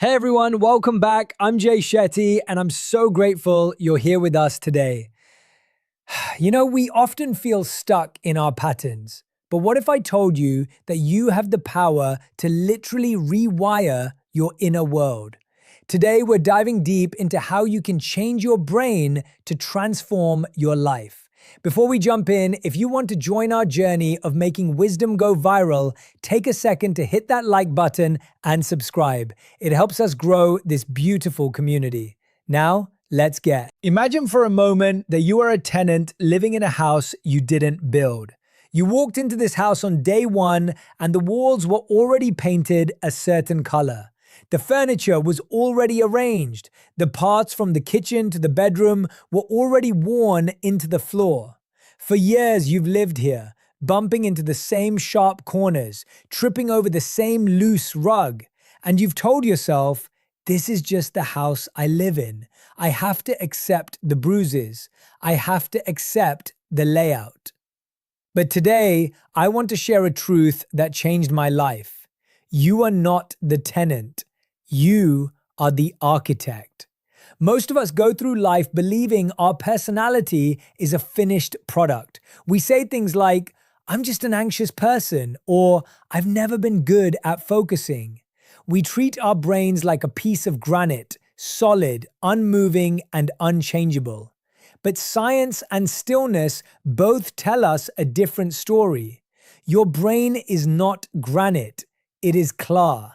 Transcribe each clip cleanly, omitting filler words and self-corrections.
Hey everyone, welcome back. I'm Shatty, and I'm so grateful you're here with us today. We often feel stuck in our patterns, but what if I told you that you have the power to literally rewire your inner world? Today, we're diving deep into how you can change your brain to transform your life. Before we jump in, if you want to join our journey of making wisdom go viral, take a second to hit that like button and subscribe. It helps us grow this beautiful community. Now, let's get. Imagine for a moment that you are a tenant living in a house you didn't build. You walked into this house on day one and the walls were already painted a certain color. The furniture was already arranged. The parts from the kitchen to the bedroom were already worn into the floor. For years, you've lived here, bumping into the same sharp corners, tripping over the same loose rug. And you've told yourself, this is just the house I live in. I have to accept the bruises. I have to accept the layout. But today, I want to share a truth that changed my life. You are not the tenant. You are the architect. Most of us go through life believing our personality is a finished product. We say things like, I'm just an anxious person, or I've never been good at focusing. We treat our brains like a piece of granite, solid, unmoving, and unchangeable. But science and stillness both tell us a different story. Your brain is not granite, it is clay.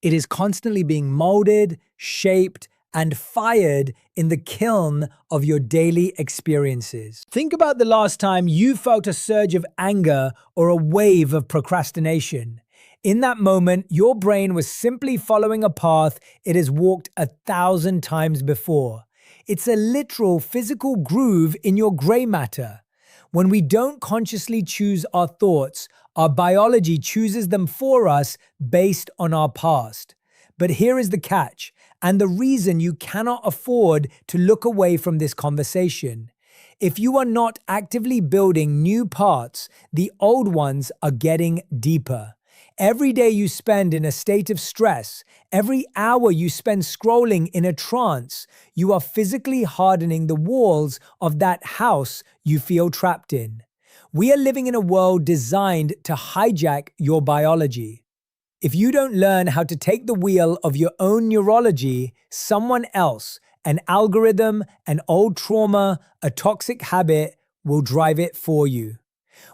It is constantly being molded, shaped, and fired in the kiln of your daily experiences. Think about the last time you felt a surge of anger or a wave of procrastination. In that moment, your brain was simply following a path it has walked 1,000 times before. It's a literal physical groove in your gray matter. When we don't consciously choose our thoughts, our biology chooses them for us based on our past. But here is the catch, and the reason you cannot afford to look away from this conversation. If you are not actively building new parts, the old ones are getting deeper. Every day you spend in a state of stress, every hour you spend scrolling in a trance, you are physically hardening the walls of that house you feel trapped in. We are living in a world designed to hijack your biology. If you don't learn how to take the wheel of your own neurology, someone else, an algorithm, an old trauma, a toxic habit will drive it for you.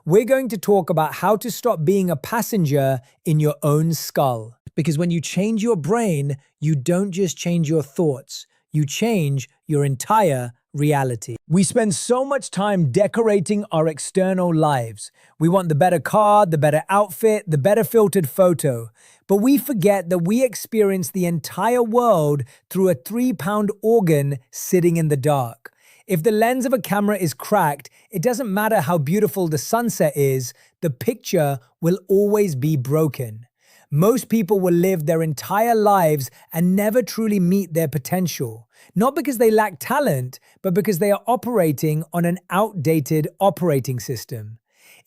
We're going to talk about how to stop being a passenger in your own skull. Because when you change your brain, you don't just change your thoughts, you change your entire reality. We spend so much time decorating our external lives. We want the better car, the better outfit, the better filtered photo. But we forget that we experience the entire world through a 3-pound organ sitting in the dark. If the lens of a camera is cracked, it doesn't matter how beautiful the sunset is, the picture will always be broken. Most people will live their entire lives and never truly meet their potential. Not because they lack talent, but because they are operating on an outdated operating system.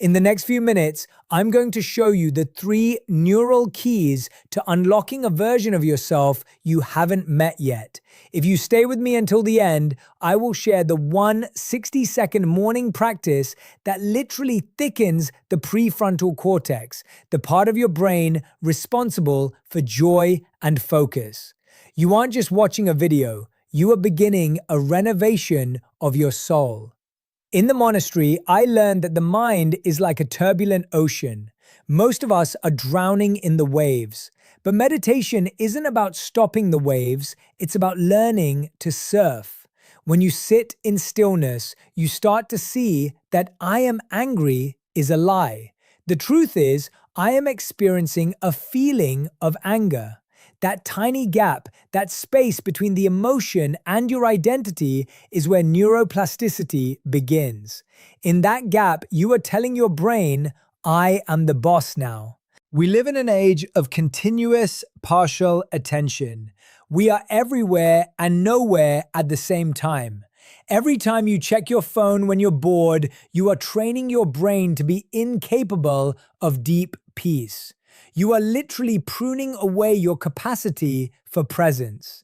In the next few minutes, I'm going to show you the 3 neural keys to unlocking a version of yourself you haven't met yet. If you stay with me until the end, I will share the 1 60-second morning practice that literally thickens the prefrontal cortex, the part of your brain responsible for joy and focus. You aren't just watching a video, you are beginning a renovation of your soul. In the monastery, I learned that the mind is like a turbulent ocean. Most of us are drowning in the waves. But meditation isn't about stopping the waves, it's about learning to surf. When you sit in stillness, you start to see that I am angry is a lie. The truth is, I am experiencing a feeling of anger. That tiny gap, that space between the emotion and your identity is where neuroplasticity begins. In that gap, you are telling your brain, I am the boss now. We live in an age of continuous partial attention. We are everywhere and nowhere at the same time. Every time you check your phone when you're bored, you are training your brain to be incapable of deep peace. You are literally pruning away your capacity for presence.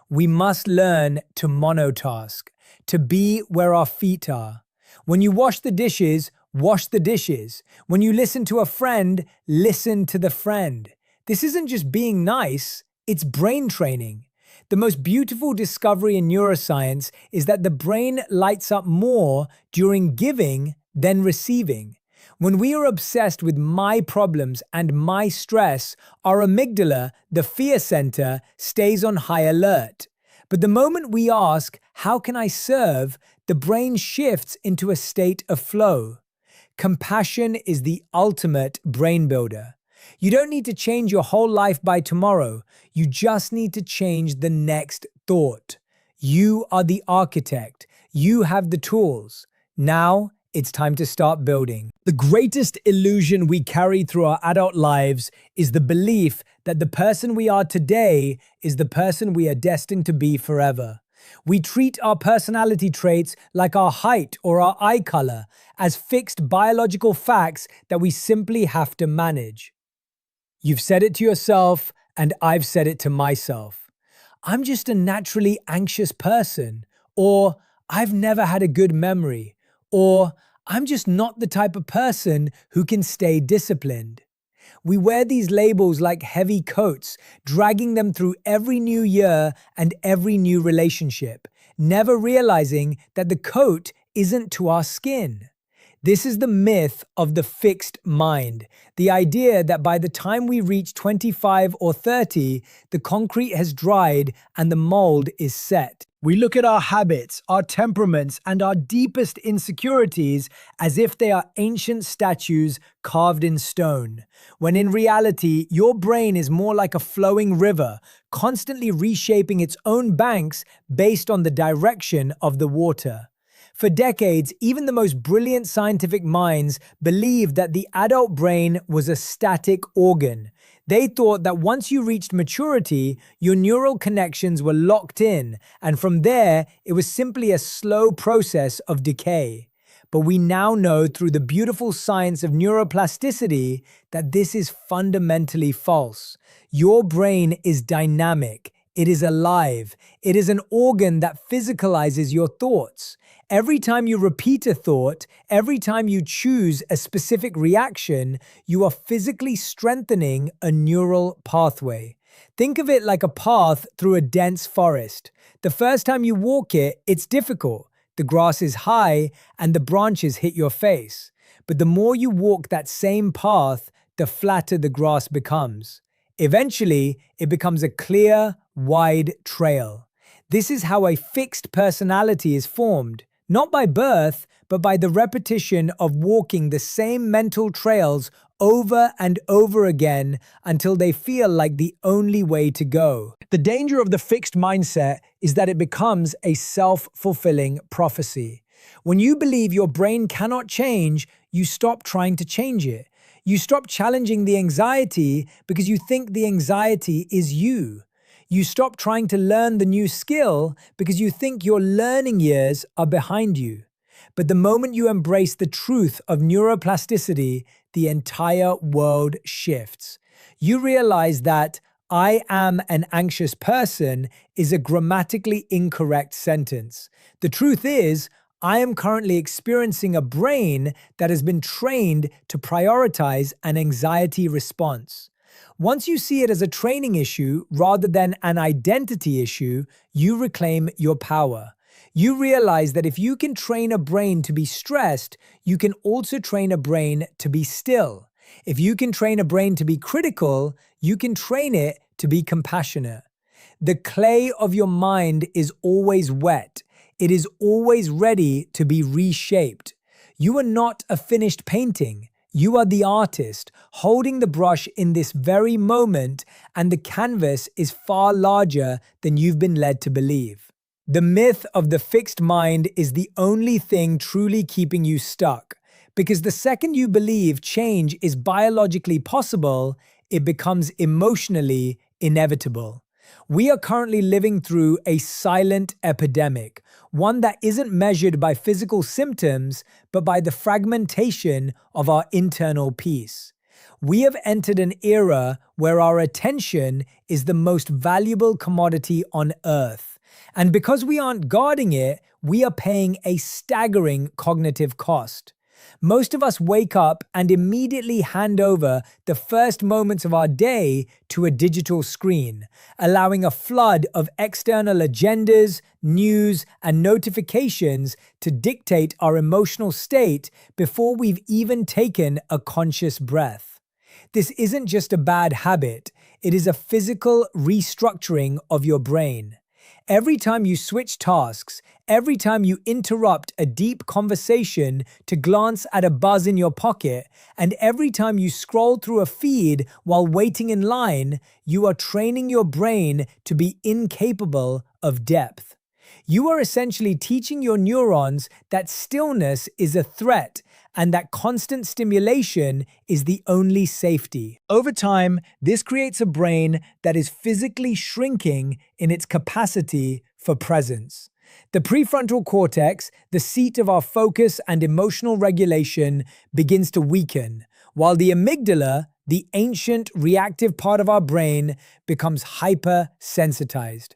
We must learn to monotask, to be where our feet are. When you wash the dishes, wash the dishes. When you listen to a friend, listen to the friend. This isn't just being nice, it's brain training. The most beautiful discovery in neuroscience is that the brain lights up more during giving than receiving. When we are obsessed with my problems and my stress, our amygdala, the fear center, stays on high alert. But the moment we ask, how can I serve? The brain shifts into a state of flow. Compassion is the ultimate brain builder. You don't need to change your whole life by tomorrow. You just need to change the next thought. You are the architect. You have the tools. Now, it's time to start building. The greatest illusion we carry through our adult lives is the belief that the person we are today is the person we are destined to be forever. We treat our personality traits like our height or our eye color as fixed biological facts that we simply have to manage. You've said it to yourself, and I've said it to myself. I'm just a naturally anxious person, or I've never had a good memory, or I'm just not the type of person who can stay disciplined. We wear these labels like heavy coats, dragging them through every new year and every new relationship, never realizing that the coat isn't to our skin. This is the myth of the fixed mind, the idea that by the time we reach 25 or 30, the concrete has dried and the mold is set. We look at our habits, our temperaments, and our deepest insecurities as if they are ancient statues carved in stone, when in reality, your brain is more like a flowing river, constantly reshaping its own banks based on the direction of the water. For decades, even the most brilliant scientific minds believed that the adult brain was a static organ. They thought that once you reached maturity, your neural connections were locked in, and from there, it was simply a slow process of decay. But we now know through the beautiful science of neuroplasticity that this is fundamentally false. Your brain is dynamic. It is alive. It is an organ that physicalizes your thoughts. Every time you repeat a thought, every time you choose a specific reaction, you are physically strengthening a neural pathway. Think of it like a path through a dense forest. The first time you walk it, it's difficult. The grass is high and the branches hit your face. But the more you walk that same path, the flatter the grass becomes. Eventually, it becomes a clear, wide trail. This is how a fixed personality is formed, not by birth, but by the repetition of walking the same mental trails over and over again until they feel like the only way to go. The danger of the fixed mindset is that it becomes a self-fulfilling prophecy. When you believe your brain cannot change, you stop trying to change it. You stop challenging the anxiety because you think the anxiety is you. You stop trying to learn the new skill because you think your learning years are behind you. But the moment you embrace the truth of neuroplasticity, the entire world shifts. You realize that "I am an anxious person" is a grammatically incorrect sentence. The truth is, I am currently experiencing a brain that has been trained to prioritize an anxiety response. Once you see it as a training issue rather than an identity issue, you reclaim your power. You realize that if you can train a brain to be stressed, you can also train a brain to be still. If you can train a brain to be critical, you can train it to be compassionate. The clay of your mind is always wet. It is always ready to be reshaped. You are not a finished painting. You are the artist, holding the brush in this very moment, and the canvas is far larger than you've been led to believe. The myth of the fixed mind is the only thing truly keeping you stuck, because the second you believe change is biologically possible, it becomes emotionally inevitable. We are currently living through a silent epidemic, one that isn't measured by physical symptoms, but by the fragmentation of our internal peace. We have entered an era where our attention is the most valuable commodity on earth. And because we aren't guarding it, we are paying a staggering cognitive cost. Most of us wake up and immediately hand over the first moments of our day to a digital screen, allowing a flood of external agendas, news, and notifications to dictate our emotional state before we've even taken a conscious breath. This isn't just a bad habit, it is a physical restructuring of your brain. Every time you switch tasks, every time you interrupt a deep conversation to glance at a buzz in your pocket, and every time you scroll through a feed while waiting in line, you are training your brain to be incapable of depth. You are essentially teaching your neurons that stillness is a threat and that constant stimulation is the only safety. Over time, this creates a brain that is physically shrinking in its capacity for presence. The prefrontal cortex, the seat of our focus and emotional regulation, begins to weaken, while the amygdala, the ancient reactive part of our brain, becomes hypersensitized.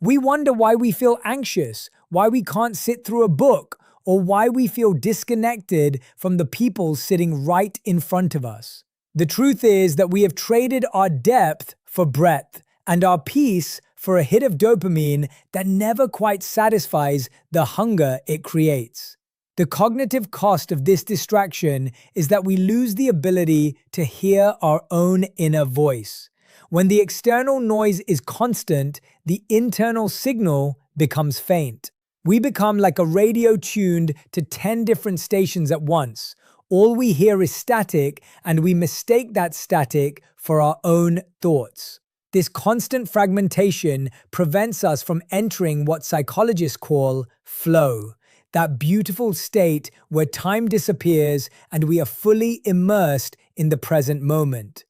We wonder why we feel anxious, why we can't sit through a book, or why we feel disconnected from the people sitting right in front of us. The truth is that we have traded our depth for breadth and our peace for a hit of dopamine that never quite satisfies the hunger it creates. The cognitive cost of this distraction is that we lose the ability to hear our own inner voice. When the external noise is constant, the internal signal becomes faint. We become like a radio tuned to 10 different stations at once. All we hear is static, and we mistake that static for our own thoughts. This constant fragmentation prevents us from entering what psychologists call flow, that beautiful state where time disappears and we are fully immersed in the present moment.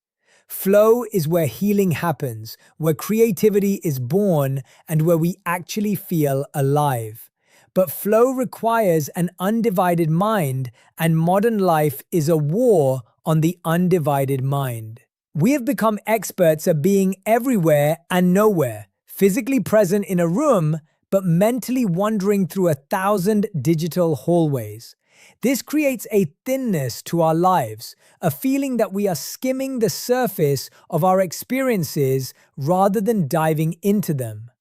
Flow is where healing happens, where creativity is born, and where we actually feel alive. But flow requires an undivided mind, and modern life is a war on the undivided mind. We have become experts at being everywhere and nowhere, physically present in a room, but mentally wandering through 1,000 digital hallways. This creates a thinness to our lives, a feeling that we are skimming the surface of our experiences rather than diving into them.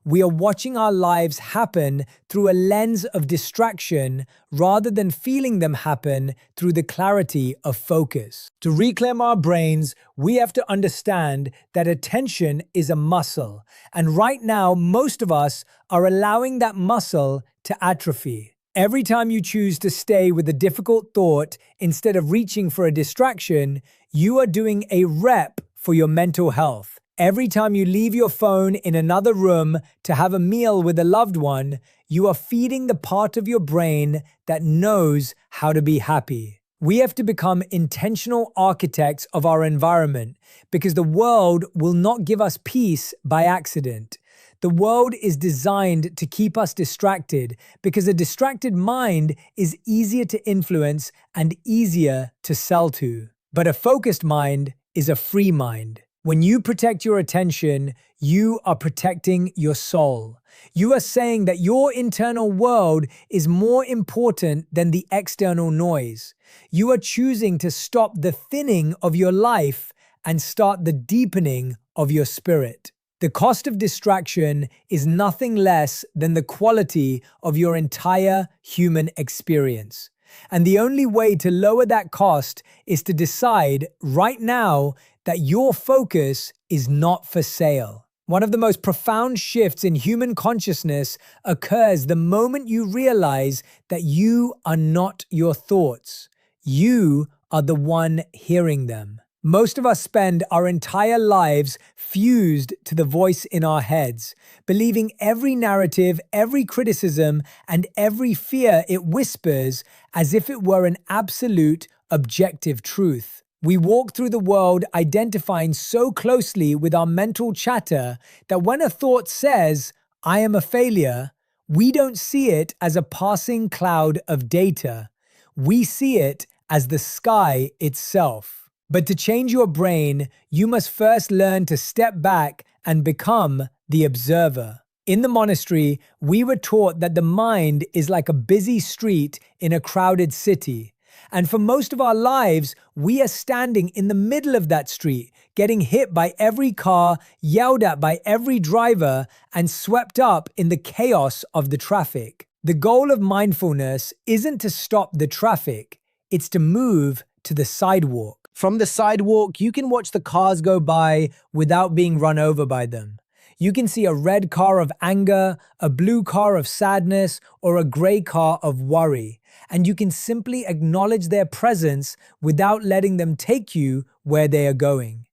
We are watching our lives happen through a lens of distraction rather than feeling them happen through the clarity of focus. To reclaim our brains, we have to understand that attention is a muscle, and right now, most of us are allowing that muscle to atrophy. Every time you choose to stay with a difficult thought instead of reaching for a distraction, you are doing a rep for your mental health. Every time you leave your phone in another room to have a meal with a loved one, you are feeding the part of your brain that knows how to be happy. We have to become intentional architects of our environment because the world will not give us peace by accident. The world is designed to keep us distracted because a distracted mind is easier to influence and easier to sell to. But a focused mind is a free mind. When you protect your attention, you are protecting your soul. You are saying that your internal world is more important than the external noise. You are choosing to stop the thinning of your life and start the deepening of your spirit. The cost of distraction is nothing less than the quality of your entire human experience. And the only way to lower that cost is to decide right now that your focus is not for sale. One of the most profound shifts in human consciousness occurs the moment you realize that you are not your thoughts. You are the one hearing them. Most of us spend our entire lives fused to the voice in our heads, believing every narrative, every criticism, and every fear it whispers as if it were an absolute, objective truth. We walk through the world identifying so closely with our mental chatter that when a thought says, "I am a failure," we don't see it as a passing cloud of data. We see it as the sky itself. But to change your brain, you must first learn to step back and become the observer. In the monastery, we were taught that the mind is like a busy street in a crowded city. And for most of our lives, we are standing in the middle of that street, getting hit by every car, yelled at by every driver, and swept up in the chaos of the traffic. The goal of mindfulness isn't to stop the traffic, it's to move to the sidewalk. From the sidewalk, you can watch the cars go by without being run over by them. You can see a red car of anger, a blue car of sadness, or a gray car of worry, and you can simply acknowledge their presence without letting them take you where they are going.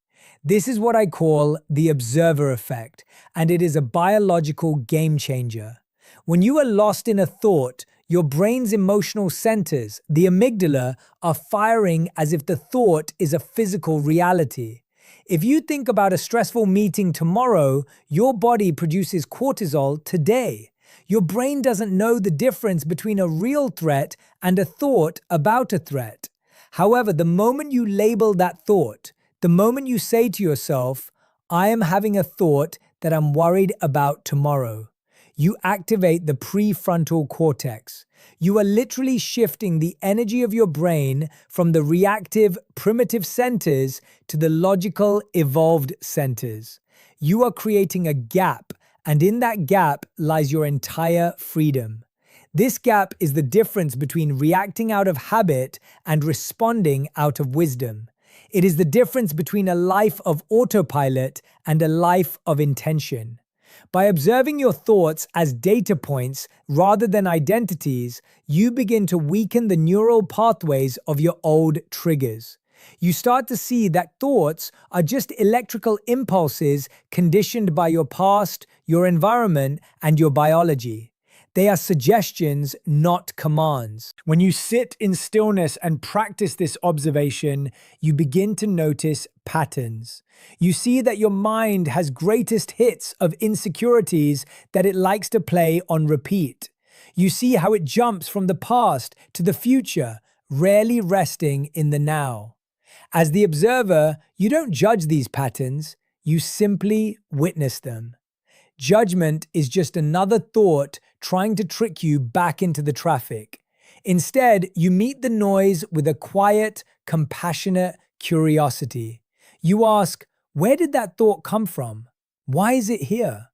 This is what I call the observer effect, and it is a biological game changer. When you are lost in a thought, your brain's emotional centers, the amygdala, are firing as if the thought is a physical reality. If you think about a stressful meeting tomorrow, your body produces cortisol today. Your brain doesn't know the difference between a real threat and a thought about a threat. However, the moment you label that thought, the moment you say to yourself, I am having a thought that I'm worried about tomorrow, you activate the prefrontal cortex. You are literally shifting the energy of your brain from the reactive, primitive centers to the logical, evolved centers. You are creating a gap, and in that gap lies your entire freedom. This gap is the difference between reacting out of habit and responding out of wisdom. It is the difference between a life of autopilot and a life of intention. By observing your thoughts as data points rather than identities, you begin to weaken the neural pathways of your old triggers. You start to see that thoughts are just electrical impulses conditioned by your past, your environment, and your biology. They are suggestions, not commands. When you sit in stillness and practice this observation, you begin to notice patterns. You see that your mind has greatest hits of insecurities that it likes to play on repeat. You see how it jumps from the past to the future, rarely resting in the now. As the observer, you don't judge these patterns, you simply witness them. Judgment is just another thought trying to trick you back into the traffic. Instead, you meet the noise with a quiet, compassionate curiosity. You ask, where did that thought come from? Why is it here?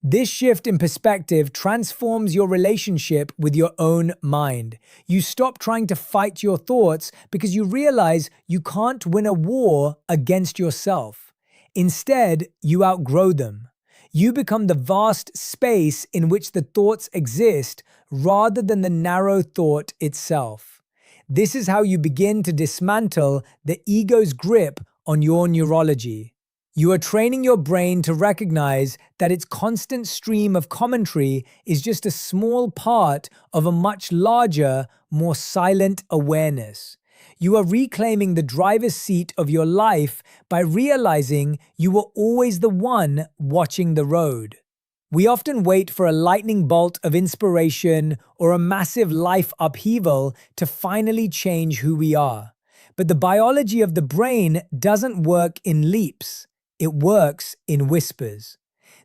This shift in perspective transforms your relationship with your own mind. You stop trying to fight your thoughts because you realize you can't win a war against yourself. Instead, you outgrow them. You become the vast space in which the thoughts exist rather than the narrow thought itself. This is how you begin to dismantle the ego's grip on your neurology. You are training your brain to recognize that its constant stream of commentary is just a small part of a much larger, more silent awareness. You are reclaiming the driver's seat of your life by realizing you were always the one watching the road. We often wait for a lightning bolt of inspiration or a massive life upheaval to finally change who we are. But the biology of the brain doesn't work in leaps. It works in whispers.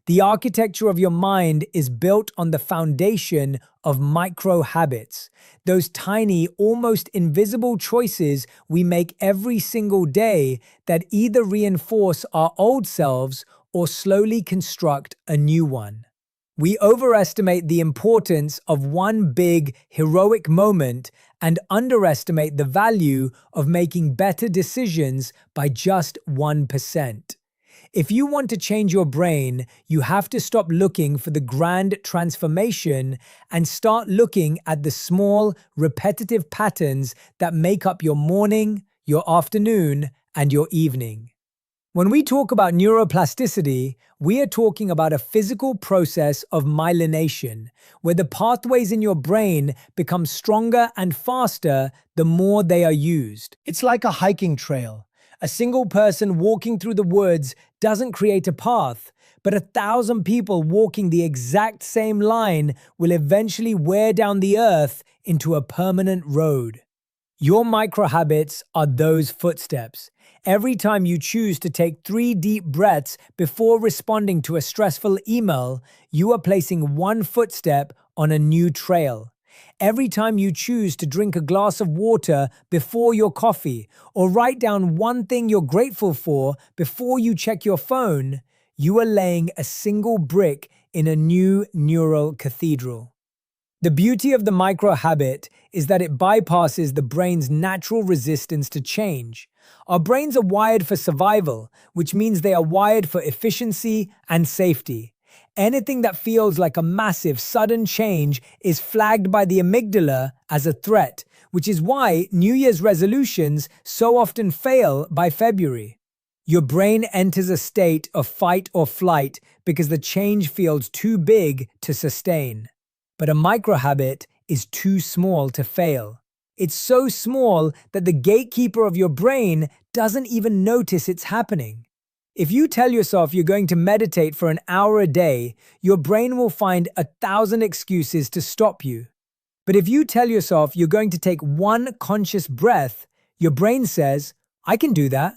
The architecture of your mind is built on the foundation of micro habits, those tiny, almost invisible choices we make every single day that either reinforce our old selves or slowly construct a new one. We overestimate the importance of one big, heroic moment and underestimate the value of making better decisions by just 1%. If you want to change your brain, you have to stop looking for the grand transformation and start looking at the small, repetitive patterns that make up your morning, your afternoon, and your evening. When we talk about neuroplasticity, we are talking about a physical process of myelination, where the pathways in your brain become stronger and faster the more they are used. It's like a hiking trail. A single person walking through the woods doesn't create a path, but 1,000 people walking the exact same line will eventually wear down the earth into a permanent road. Your micro habits are those footsteps. Every time you choose to take 3 deep breaths before responding to a stressful email, you are placing one footstep on a new trail. Every time you choose to drink a glass of water before your coffee, or write down one thing you're grateful for before you check your phone, you are laying a single brick in a new neural cathedral. The beauty of the micro habit is that it bypasses the brain's natural resistance to change. Our brains are wired for survival, which means they are wired for efficiency and safety. Anything that feels like a massive, sudden change is flagged by the amygdala as a threat, which is why New Year's resolutions so often fail by February. Your brain enters a state of fight or flight because the change feels too big to sustain. But a microhabit is too small to fail. It's so small that the gatekeeper of your brain doesn't even notice it's happening. If you tell yourself you're going to meditate for an hour a day, your brain will find 1,000 excuses to stop you. But if you tell yourself you're going to take one conscious breath, your brain says, I can do that.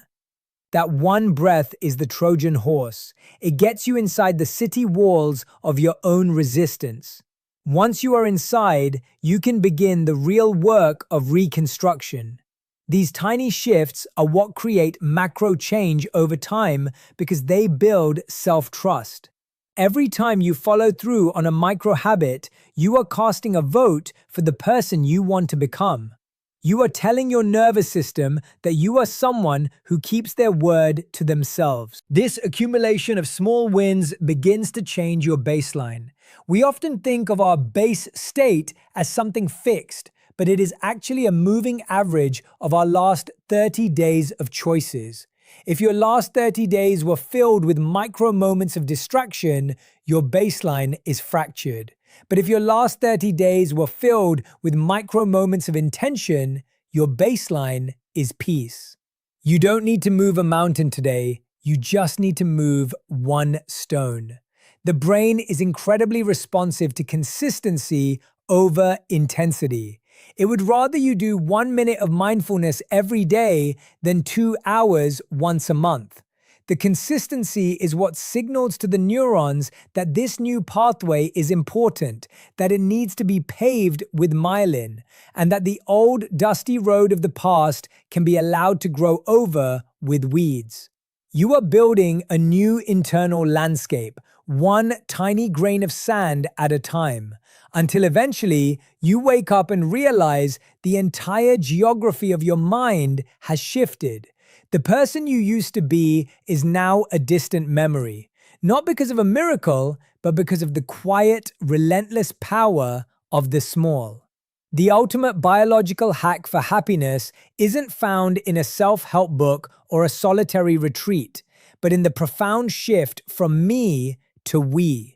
That one breath is the Trojan horse. It gets you inside the city walls of your own resistance. Once you are inside, you can begin the real work of reconstruction. These tiny shifts are what create macro change over time because they build self-trust. Every time you follow through on a micro habit, you are casting a vote for the person you want to become. You are telling your nervous system that you are someone who keeps their word to themselves. This accumulation of small wins begins to change your baseline. We often think of our base state as something fixed, but it is actually a moving average of our last 30 days of choices. If your last 30 days were filled with micro moments of distraction, your baseline is fractured. But if your last 30 days were filled with micro moments of intention, your baseline is peace. You don't need to move a mountain today, you just need to move one stone. The brain is incredibly responsive to consistency over intensity. It would rather you do 1 minute of mindfulness every day than 2 hours once a month. The consistency is what signals to the neurons that this new pathway is important, that it needs to be paved with myelin, and that the old dusty road of the past can be allowed to grow over with weeds. You are building a new internal landscape, one tiny grain of sand at a time, until eventually you wake up and realize the entire geography of your mind has shifted. The person you used to be is now a distant memory, not because of a miracle, but because of the quiet, relentless power of the small. The ultimate biological hack for happiness isn't found in a self-help book or a solitary retreat, but in the profound shift from me to we.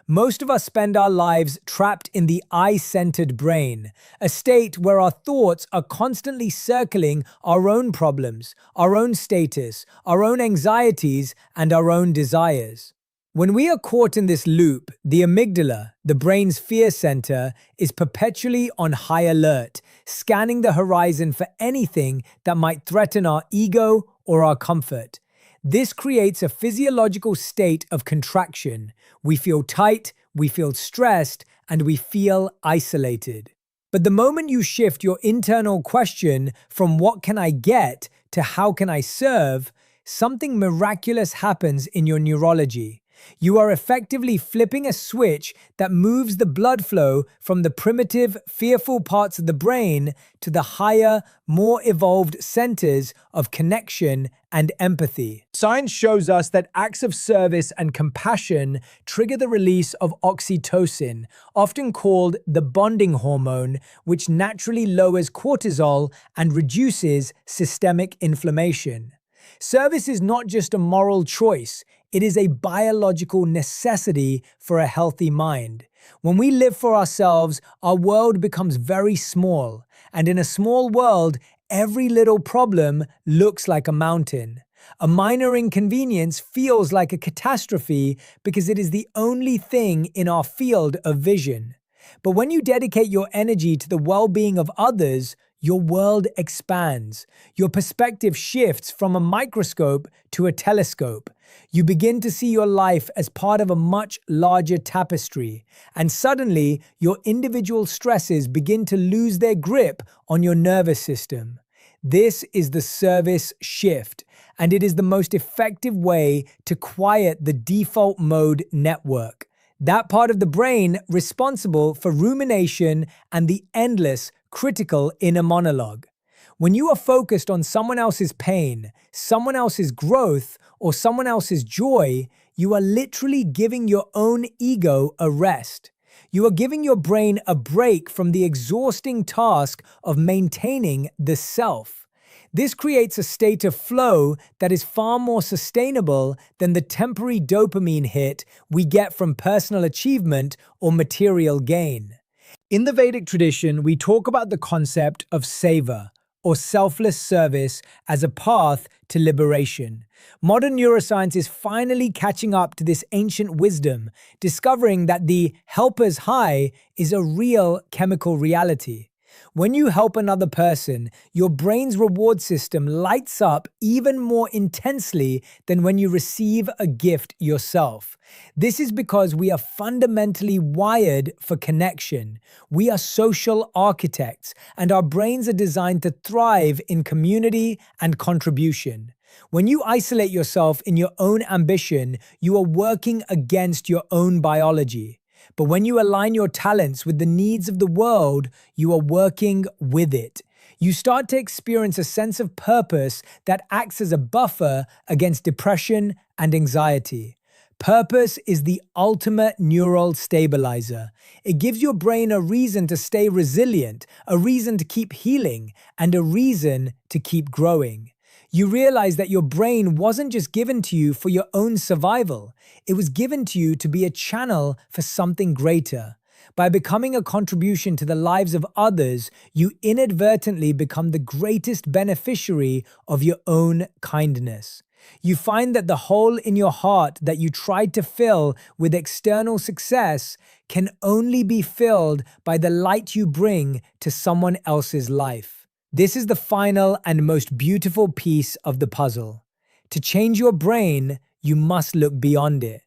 Most of us spend our lives trapped in the I-centered brain, a state where our thoughts are constantly circling our own problems, our own status, our own anxieties, and our own desires. When we are caught in this loop, the amygdala, the brain's fear center, is perpetually on high alert, scanning the horizon for anything that might threaten our ego or our comfort. This creates a physiological state of contraction. We feel tight, we feel stressed, and we feel isolated. But the moment you shift your internal question from what can I get to how can I serve, something miraculous happens in your neurology. You are effectively flipping a switch that moves the blood flow from the primitive, fearful parts of the brain to the higher, more evolved centers of connection and empathy. Science shows us that acts of service and compassion trigger the release of oxytocin, often called the bonding hormone, which naturally lowers cortisol and reduces systemic inflammation. Service is not just a moral choice, it is a biological necessity for a healthy mind. When we live for ourselves, our world becomes very small, and in a small world, every little problem looks like a mountain. A minor inconvenience feels like a catastrophe because it is the only thing in our field of vision. But when you dedicate your energy to the well-being of others, your world expands. Your perspective shifts from a microscope to a telescope. You begin to see your life as part of a much larger tapestry, and suddenly your individual stresses begin to lose their grip on your nervous system. This is the service shift, and it is the most effective way to quiet the default mode network. That part of the brain responsible for rumination and the endless critical inner monologue. When you are focused on someone else's pain, someone else's growth, or someone else's joy, you are literally giving your own ego a rest. You are giving your brain a break from the exhausting task of maintaining the self. This creates a state of flow that is far more sustainable than the temporary dopamine hit we get from personal achievement or material gain. In the Vedic tradition, we talk about the concept of seva, or selfless service, as a path to liberation. Modern neuroscience is finally catching up to this ancient wisdom, discovering that the helper's high is a real chemical reality. When you help another person, your brain's reward system lights up even more intensely than when you receive a gift yourself. This is because we are fundamentally wired for connection. We are social architects, and our brains are designed to thrive in community and contribution. When you isolate yourself in your own ambition, you are working against your own biology. But when you align your talents with the needs of the world, you are working with it. You start to experience a sense of purpose that acts as a buffer against depression and anxiety. Purpose is the ultimate neural stabilizer. It gives your brain a reason to stay resilient, a reason to keep healing, and a reason to keep growing. You realize that your brain wasn't just given to you for your own survival. It was given to you to be a channel for something greater. By becoming a contribution to the lives of others, you inadvertently become the greatest beneficiary of your own kindness. You find that the hole in your heart that you tried to fill with external success can only be filled by the light you bring to someone else's life. This is the final and most beautiful piece of the puzzle. To change your brain, you must look beyond it.